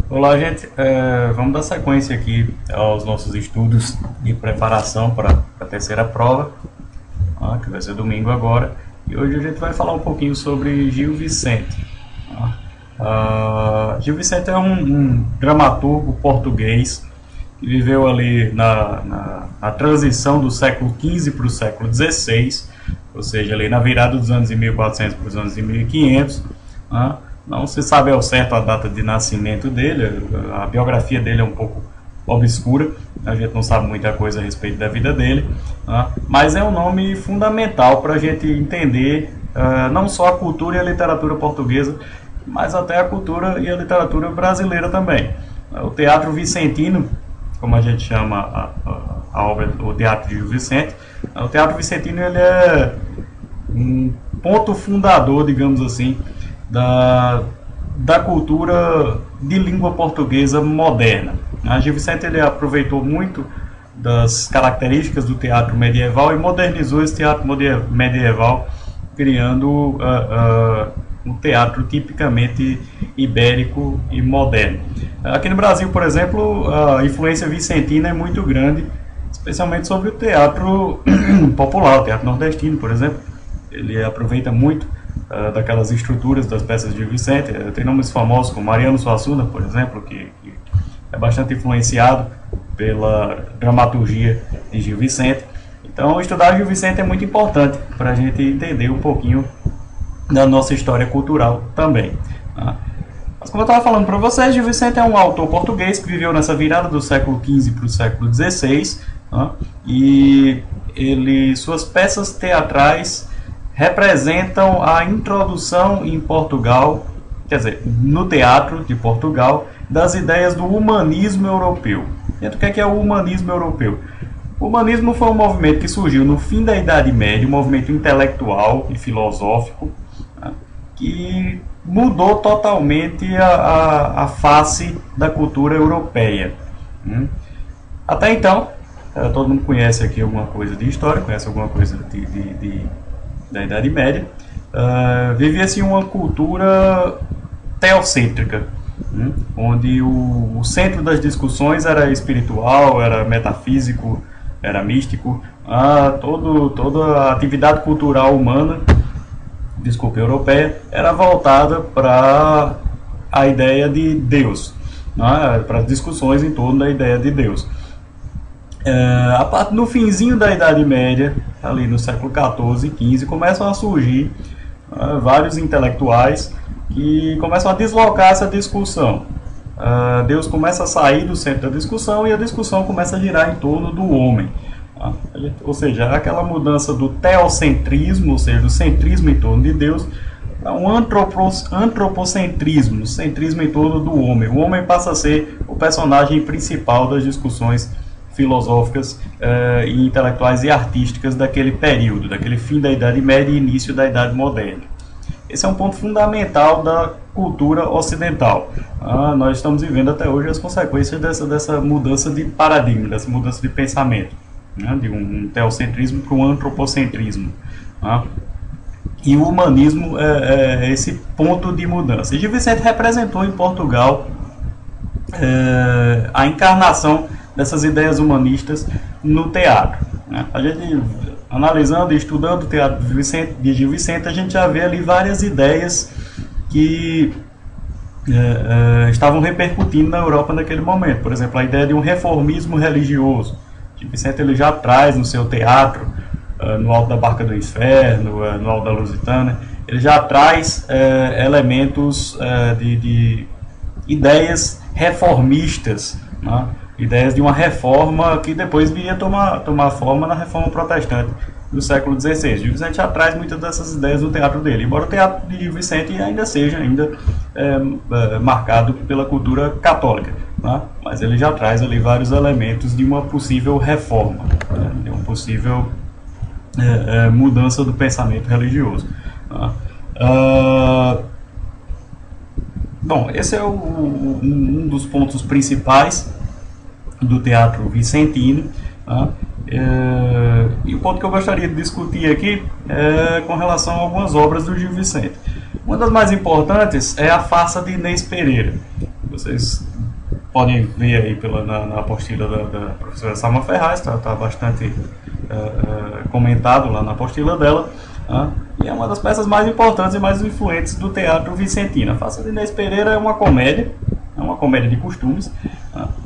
Olá, gente. Vamos dar sequência aqui aos nossos estudos de preparação para a terceira prova, que vai ser domingo agora. E hoje a gente vai falar um pouquinho sobre Gil Vicente. Gil Vicente é um dramaturgo português que viveu ali na transição do século XV para o século XVI, ou seja, ali na virada dos anos de 1400 para os anos de 1500. Não se sabe ao certo a data de nascimento dele, a biografia dele é um pouco obscura, a gente não sabe muita coisa a respeito da vida dele, mas é um nome fundamental para a gente entender não só a cultura e a literatura portuguesa, mas até a cultura e a literatura brasileira também. O teatro vicentino, como a gente chama a obra, o teatro de Gil Vicente, o teatro vicentino ele é um ponto fundador, digamos assim, da cultura de língua portuguesa moderna. Gil Vicente ele aproveitou muito das características do teatro medieval e modernizou esse teatro medieval, criando um teatro tipicamente ibérico e moderno. Aqui no Brasil, por exemplo, a influência vicentina é muito grande, especialmente sobre o teatro popular, o teatro nordestino, por exemplo. Ele aproveita muito daquelas estruturas das peças de Gil Vicente. Tem nomes famosos como Mariano Suassuna, por exemplo, que é bastante influenciado pela dramaturgia de Gil Vicente. Então, estudar Gil Vicente é muito importante para a gente entender um pouquinho da nossa história cultural também. Mas como eu estava falando para vocês, Gil Vicente é um autor português que viveu nessa virada do século XV para o século XVI, e suas peças teatrais representam a introdução em Portugal, quer dizer, no teatro de Portugal, das ideias do humanismo europeu. E o que é o humanismo europeu? O humanismo foi um movimento que surgiu no fim da Idade Média, um movimento intelectual e filosófico, que mudou totalmente a face da cultura europeia. Até então, todo mundo conhece aqui alguma coisa de história, conhece alguma coisa da Idade Média, vivia-se uma cultura teocêntrica, onde o centro das discussões era espiritual, era metafísico, era místico. Toda a atividade cultural humana, europeia, era voltada para a ideia de Deus, para as discussões em torno da ideia de Deus. No finzinho da Idade Média, ali no século XIV e XV, começam a surgir vários intelectuais que começam a deslocar essa discussão. Deus começa a sair do centro da discussão e a discussão começa a girar em torno do homem. Ou seja, aquela mudança do teocentrismo, ou seja, do centrismo em torno de Deus, a um antropocentrismo, centrismo em torno do homem. O homem passa a ser o personagem principal das discussões filosóficas e intelectuais e artísticas daquele período, daquele fim da Idade Média e início da Idade Moderna. Esse é um ponto fundamental da cultura ocidental. Nós estamos vivendo até hoje as consequências dessa mudança de paradigma, dessa mudança de pensamento, de um teocentrismo para um antropocentrismo. E o humanismo é esse ponto de mudança. E Gil Vicente representou em Portugal a encarnação dessas ideias humanistas no teatro. A gente, analisando e estudando o teatro de Gil Vicente, a gente já vê ali várias ideias que estavam repercutindo na Europa naquele momento. Por exemplo, a ideia de um reformismo religioso. Gil Vicente ele já traz no seu teatro, no Alto da Barca do Inferno, no Alto da Lusitana, ele já traz elementos de ideias reformistas, ideias de uma reforma que depois viria tomar forma na reforma protestante do século XVI. Gil Vicente já traz muitas dessas ideias no teatro dele, embora o teatro de Gil Vicente ainda seja marcado pela cultura católica, mas ele já traz ali vários elementos de uma possível reforma, de uma possível mudança do pensamento religioso. Bom, esse é um dos pontos principais do teatro vicentino. E o ponto que eu gostaria de discutir aqui é com relação a algumas obras do Gil Vicente. Uma das mais importantes é a Farsa de Inês Pereira. Vocês podem ver aí na apostila da professora Salma Ferraz, tá bastante comentado lá na apostila dela. E é uma das peças mais importantes e mais influentes do teatro vicentino. A Farsa de Inês Pereira é uma comédia de costumes,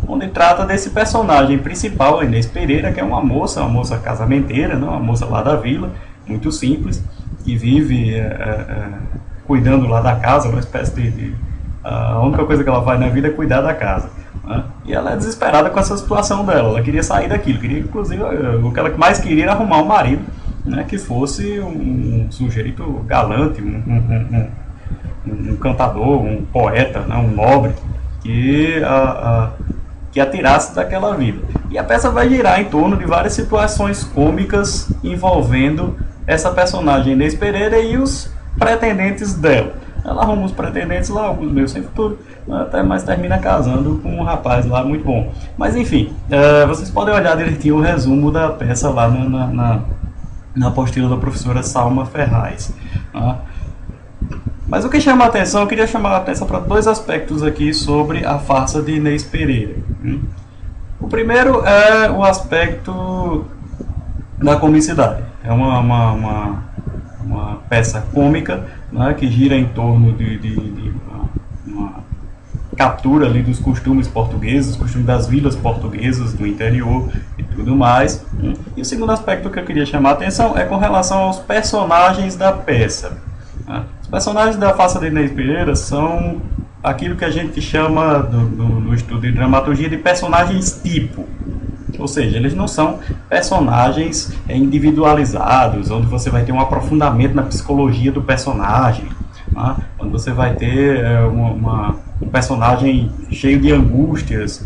onde trata desse personagem principal, a Inês Pereira, que é uma moça casamenteira, uma moça lá da vila, muito simples, que vive cuidando lá da casa, uma espécie a única coisa que ela faz na vida é cuidar da casa. E ela é desesperada com essa situação dela, ela queria sair daquilo, inclusive, o que ela mais queria era arrumar um marido, que fosse um sujeito galante, um cantador, um poeta, um nobre, que a tirasse daquela vida. E a peça vai girar em torno de várias situações cômicas envolvendo essa personagem Inês Pereira e os pretendentes dela. Ela arruma os pretendentes lá, alguns meio sem futuro, mas termina casando com um rapaz lá muito bom. Mas enfim, vocês podem olhar direitinho o resumo da peça lá na apostila da professora Salma Ferraz. Mas o que chama a atenção, eu queria chamar a atenção para dois aspectos aqui sobre a farsa de Inês Pereira. O primeiro é o aspecto da comicidade. É uma peça cômica, que gira em torno de uma captura ali dos costumes portugueses, os costumes das vilas portuguesas do interior e tudo mais. E o segundo aspecto que eu queria chamar a atenção é com relação aos personagens da peça. Os personagens da Farsa de Inês Pereira são aquilo que a gente chama no estudo de dramaturgia de personagens tipo. Ou seja, eles não são personagens individualizados, onde você vai ter um aprofundamento na psicologia do personagem, onde você vai ter um personagem cheio de angústias,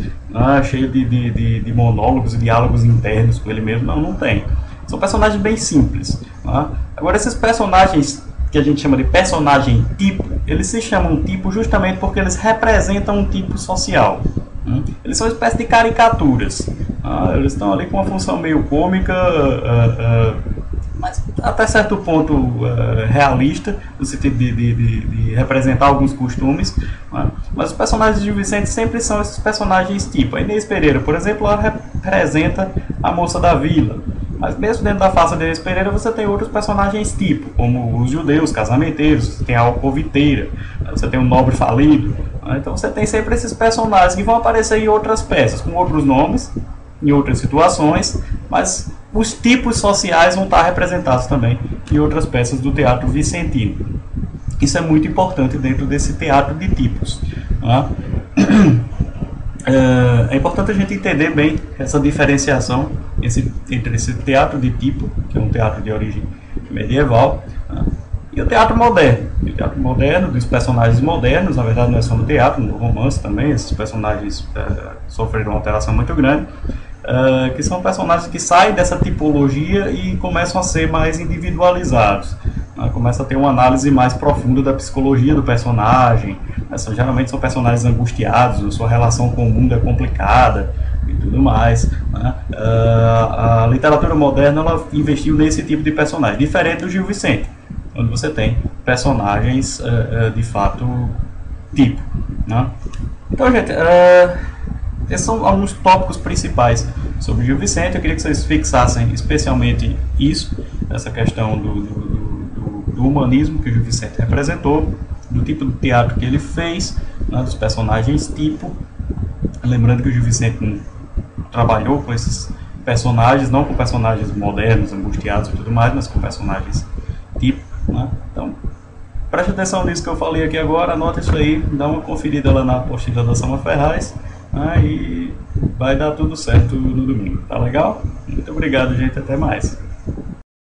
cheio de monólogos e diálogos internos com ele mesmo. Não tem. São personagens bem simples. Agora, esses personagens que a gente chama de personagem tipo, eles se chamam tipo justamente porque eles representam um tipo social. Eles são uma espécie de caricaturas. Eles estão ali com uma função meio cômica, mas até certo ponto realista, no sentido de representar alguns costumes. Mas os personagens de Gil Vicente sempre são esses personagens tipo. A Inês Pereira, por exemplo, ela representa a moça da vila. Mas mesmo dentro da Farsa de Inês Pereira você tem outros personagens tipo, como os judeus, casamenteiros, você tem a alcoviteira, você tem o nobre falido. Então você tem sempre esses personagens que vão aparecer em outras peças, com outros nomes, em outras situações, mas os tipos sociais vão estar representados também em outras peças do teatro vicentino. Isso é muito importante dentro desse teatro de tipos. É importante a gente entender bem essa diferenciação entre esse teatro de tipo, que é um teatro de origem medieval, e o teatro moderno. O teatro moderno, dos personagens modernos, na verdade não é só no teatro, no romance também, esses personagens sofreram uma alteração muito grande, que são personagens que saem dessa tipologia e começam a ser mais individualizados. Começa a ter uma análise mais profunda da psicologia do personagem. Geralmente são personagens angustiados, a sua relação com o mundo é complicada e tudo mais. A literatura moderna ela investiu nesse tipo de personagem, diferente do Gil Vicente, onde você tem personagens de fato tipo. Então, gente, esses são alguns tópicos principais sobre Gil Vicente. Eu queria que vocês fixassem especialmente isso, essa questão do humanismo que o Gil Vicente representou, do tipo de teatro que ele fez, dos personagens tipo. Lembrando que o Gil Vicente trabalhou com esses personagens, não com personagens modernos, angustiados e tudo mais, mas com personagens tipo. Então, preste atenção nisso que eu falei aqui agora, anota isso aí, dá uma conferida lá na apostila da Salma Ferraz, e vai dar tudo certo no domingo. Tá legal? Muito obrigado, gente, até mais.